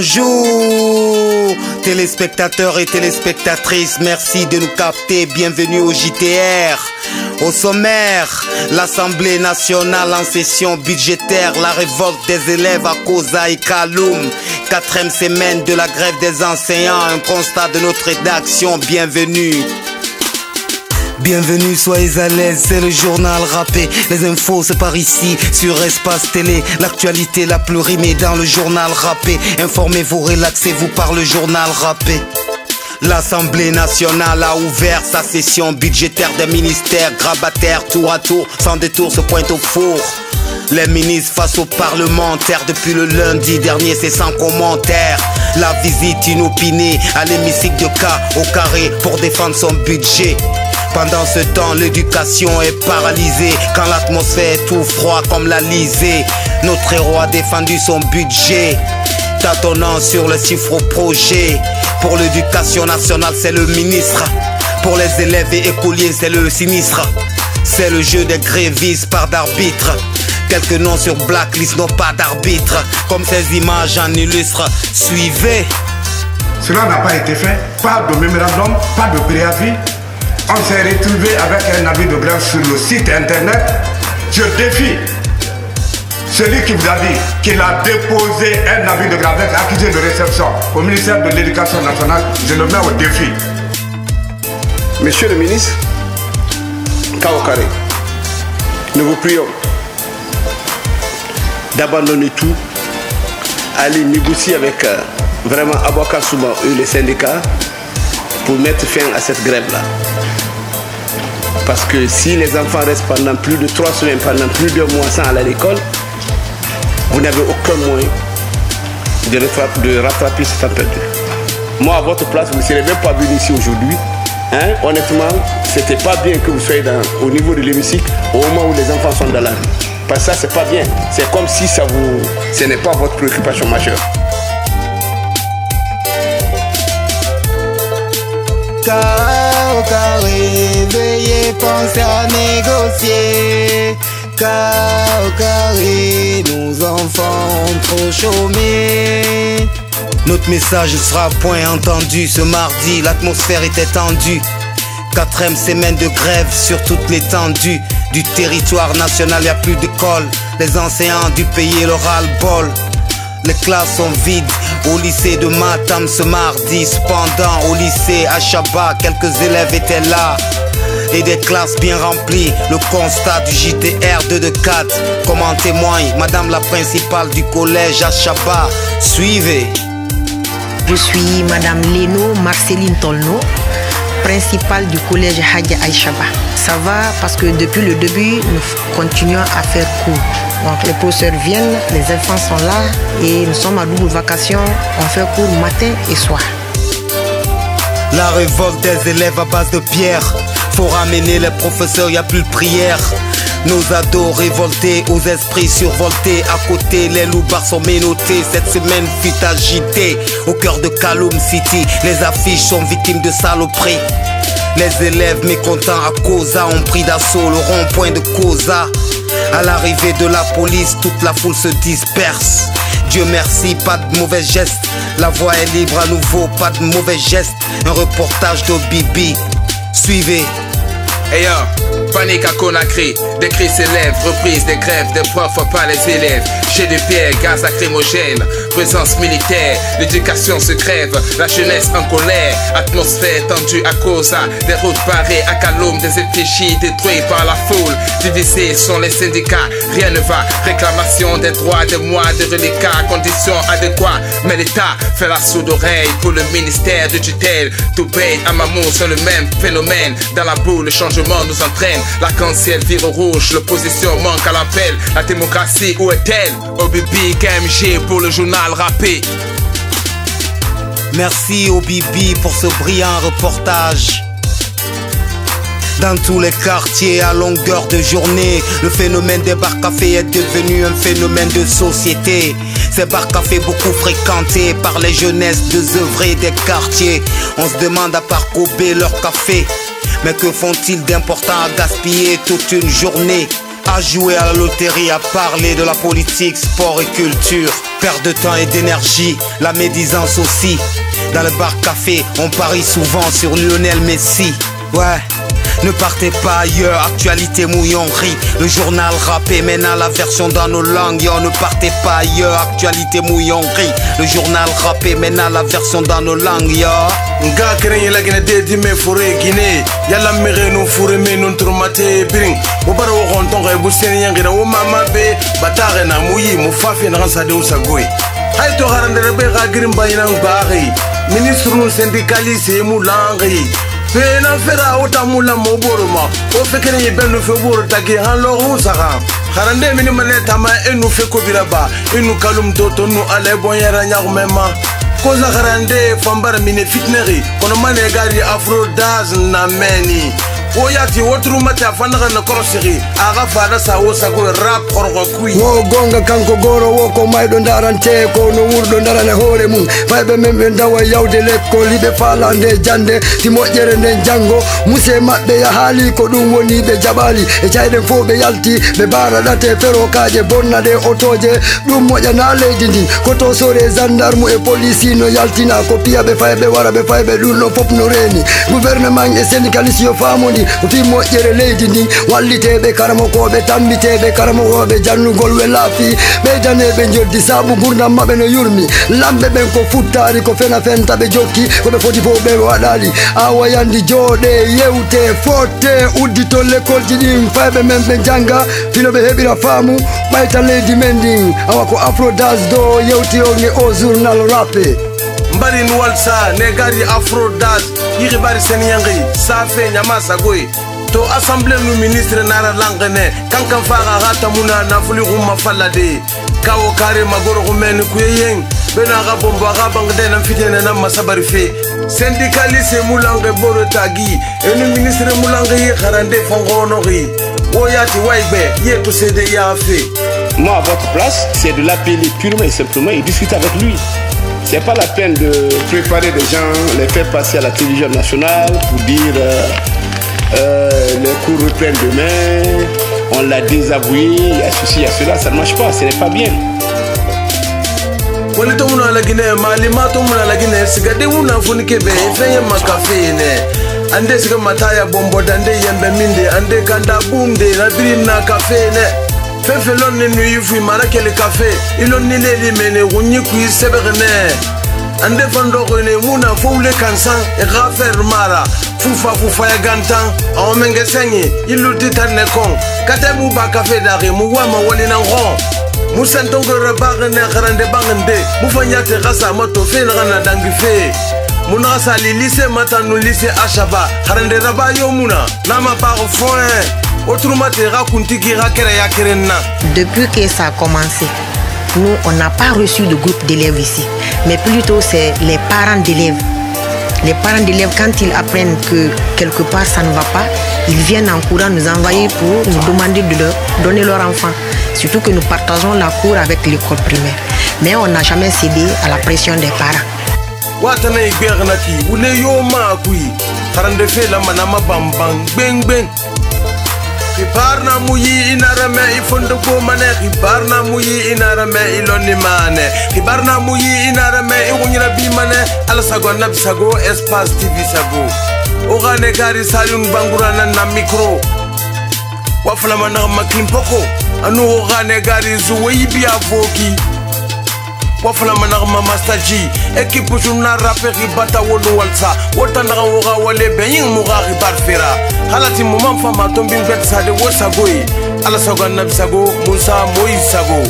Bonjour téléspectateurs et téléspectatrices, merci de nous capter, bienvenue au JTR. Au sommaire, l'Assemblée nationale en session budgétaire, la révolte des élèves à Koza et Kaloum, 4e semaine de la grève des enseignants, un constat de notre rédaction, bienvenue. Bienvenue, soyez à l'aise, c'est le journal rappé. Les infos c'est par ici, sur Espace Télé. L'actualité la plus rimée dans le journal rappé. Informez-vous, relaxez-vous par le journal rappé. L'Assemblée nationale a ouvert sa session budgétaire des ministères grabataires tour à tour, sans détour se pointe au four. Les ministres face aux parlementaires depuis le lundi dernier, c'est sans commentaire. La visite inopinée à l'hémicycle de K au carré pour défendre son budget. Pendant ce temps, l'éducation est paralysée quand l'atmosphère est tout froid comme l'Alizé. Notre héros a défendu son budget, tâtonnant sur le chiffre au projet. Pour l'éducation nationale, c'est le ministre. Pour les élèves et écoliers, c'est le sinistre. C'est le jeu des grévistes par d'arbitre. Quelques noms sur blacklist n'ont pas d'arbitre. Comme ces images en illustrent, suivez. Cela n'a pas été fait, pas de mémorandum, pas de préavis. On s'est retrouvé avec un avis de grève sur le site internet. Je défie celui qui vous a dit qu'il a déposé un avis de grève avec accusé de réception au ministère de l'Éducation nationale. Je le mets au défi. Monsieur le ministre, Kaokare, nous vous prions d'abandonner tout, aller négocier avec vraiment Aboka Souma et les syndicats pour mettre fin à cette grève-là. Parce que si les enfants restent pendant plus de 3 semaines, pendant plus de mois sans aller à l'école, vous n'avez aucun moyen de rattraper ce temps perdu. Moi, à votre place, vous ne serez même pas venu ici aujourd'hui. Hein? Honnêtement, c'était pas bien que vous soyez au niveau de l'hémicycle au moment où les enfants sont dans la rue. Parce que ça, c'est pas bien. C'est comme si ce n'est pas votre préoccupation majeure. Au carré, veuillez penser à négocier. Au carré, nos enfants ont trop chômé. Notre message sera point entendu ce mardi, l'atmosphère était tendue. 4e semaine de grève sur toute l'étendue du territoire national, y a plus d'école. Les enseignants du pays le ras-le-bol. Les classes sont vides au lycée de Matam ce mardi. Cependant au lycée à Chaba, quelques élèves étaient là et des classes bien remplies. Le constat du JTR 224, comme en témoigne madame la principale du collège à Chaba. Suivez. Je suis madame Leno Marceline Tolno, principale du collège Hadja Aïchaba. Ça va parce que depuis le début, nous continuons à faire cours. Donc les professeurs viennent, les enfants sont là et nous sommes à double vacation. On fait cours matin et soir. La révolte des élèves à base de pierre. Faut ramener les professeurs, y a plus de prière. Nos ados révoltés, aux esprits survoltés. À côté, les loupards sont menottés. Cette semaine fut agitée au cœur de Kaloum City. Les affiches sont victimes de saloperies. Les élèves mécontents à Koza ont pris d'assaut le rond-point de Koza. À l'arrivée de la police, toute la foule se disperse. Dieu merci, pas de mauvais gestes. La voie est libre à nouveau, pas de mauvais gestes. Un reportage de Bibi. Suivez. Hey yo, panique à Conakry, des cris s'élèvent, reprise des grèves des profs par les élèves. Jet de pierre, gaz lacrymogène, présence militaire, l'éducation se crève, la jeunesse en colère, atmosphère tendue à cause des routes barrées à Kaloum, des effigies détruits par la foule. Divisés sont les syndicats, rien ne va, réclamation des droits des mois de reliquats, conditions adéquates, mais l'État fait la sourde oreille pour le ministère de tutelle. Toubé, Amamou sont le même phénomène, dans la boue le changement nous entraîne, l'arc-en-ciel vire au rouge, l'opposition manque à l'appel, la démocratie où est-elle? Obibi, KMG pour le journal rappé. Merci Obibi pour ce brillant reportage. Dans tous les quartiers à longueur de journée, le phénomène des bars-cafés est devenu un phénomène de société. Ces bars-cafés beaucoup fréquentés par les jeunesses désœuvrées des quartiers. On se demande à part gober leur café, mais que font-ils d'important à gaspiller toute une journée? À jouer à la loterie, à parler de la politique, sport et culture. Perte de temps et d'énergie, la médisance aussi. Dans le bar-café, on parie souvent sur Lionel Messi. Ouais, ne partez pas ailleurs, actualité mouillonnerie. Le journal rappé, maintenant la version dans nos langues. Yo, ne partez pas ailleurs, actualité mouillonnerie. Le journal rappé, maintenant la version dans nos langues. Yo. Nga keren la gine de dime fure Guinée yalla mere no fure me non tromate biring o bara o gonton ga bu sen yangira o mama be batare na muyi mu fafi na sa de usagoy hay to harandere be ga girim bayina baagi ministre no syndicaliste mu langi pe na fera o tamula mo boroma o fekere ye benu fe boro tagi han lo usaka harande mini mane tama enu fe ko biraba enu kalum toto no ale bon yara nyagmema Koza garande fambara mine fitneri kono mane gari afro daz na meni oyati wotru mate afana na korosiri aga fada sa wosa ko rap korgo kui wo gonga kanko goro wo ko maydo darante ko no wurdo darane hore mum faybe membe ndawa yawde lekko libe falande jande timojere nden jango muse mabbe ya hali ko dum woni be jabali e jayde fo be yalti be baradate fero kaje bonnade otoje dum moja na leydi ndi ko to sore gendarme e police no yaltina ko piya be faybe wara be faybe dum no fop no reni gouvernement e syndicaliste yo famoni fi moƴƴere leydi ndi walliteɓe karamokoɓe tambiteɓe karamokoɓe jannugol we laafi ɓeydaneɓe joddi saabu gurdam maɓɓe no yurmi lamɓe ɓen ko futtari ko fena fenta ɓe jokki koɓe foti fo ɓe waɗali awayandi jooɗe yewte fotte uddito l'école ji ɗin fayɓe men ɓe janga fino ɓe heɓira faamu ɓayta leydi men ndin awa ko afrodas do yewti on e o journal rappe mbari nwalsa ne gari afrodas yiri bari sen yangi safe nyama sagoy to assemblée nu ministre nara langene kankan faga gata muna na fuli gumma falade kawo kare magoro gumen kuyen bena ga bombo ga bangde na fitene na masabari fe syndicaliste mulange boro tagi enu ministre mulange yi kharande fongono ri oyati waibe yeto cede ya fait. Moi à votre place, c'est de l'appeler purement et simplement et discuter avec lui. C'est pas la peine de préparer des gens, les faire passer à la télévision nationale pour dire les cours reprennent demain, on l'a désavoué, il y a ceci, il y a cela, ça ne marche pas, ce n'est pas bien. Ande siga mataya bombo dande yembe minde ande kanda bumde na birina cafe ne fefe lonne nu yifu marake le café ilon ni le mene gunyi ku seberne ande fando ko ne muna foule kansan e gafer mara fufa ya gantan o menge sengi iluti tanne kon katebu ba café dare mu wama wali nan ron musanton ko rebagne ne grande bangende mu fanyate gasa moto fe na dangi fe Muna sali lycée matanu lycée Achaba harande rabayo muna nama parfum autrement te raconti qui rakere ya kerenna. Depuis que ça a commencé, nous on n'a pas reçu de groupe d'élèves ici, mais plutôt c'est les parents d'élèves. Les parents d'élèves, quand ils apprennent que quelque part ça ne va pas, ils viennent en courant nous envoyer pour nous demander de leur donner leur enfant. Surtout que nous partageons la cour avec l'école primaire. Mais on n'a jamais cédé à la pression des parents. Watana igbegnati ule yo ma kui harande fe la manama bambang beng beng khibarna muyi inarame ifondo go mane khibarna muyi inarame iloni mane khibarna muyi inarame iwunyira bi mane ala sago nab sago espace tv sago ogane gari sayun bangurana na micro wafala mana makimpoko anu ogane gari zuwe bi avoki wafala managma mastaji equipe journal rapper bata wonu walsa wotana woga wale beyin mugari barfera halati mumam fama tombing bet sade wosagoy ala sago nab sago musa moy sago